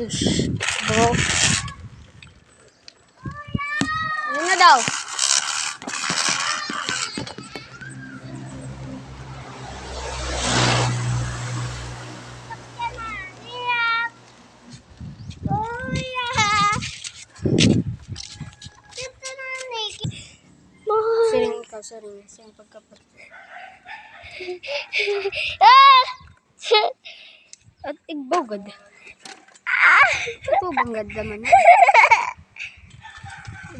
Ish, bro. Ano na daw? Siring ikaw, siring. Siring pagkapat. At igbogad. Ito bang ganda man?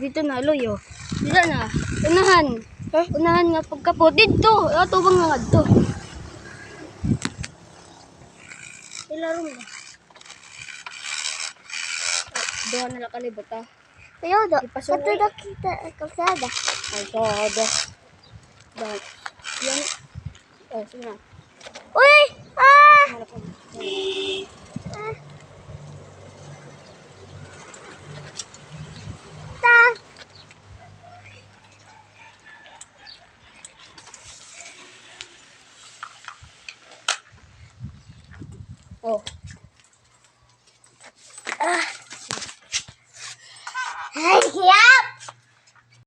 Dito na, loyo. Dito na. Unahan. Unahan nga pagkapot. Dito. Ito bang nga ito? Ilaro mo ba? Doon na lang kalibot ha. Ayaw da. Ipasok Kato na kita kalsada. Kalsada. Dahil. Yan. Oh, sige na. Uy! Ah! Harap mo. Ta! Oh.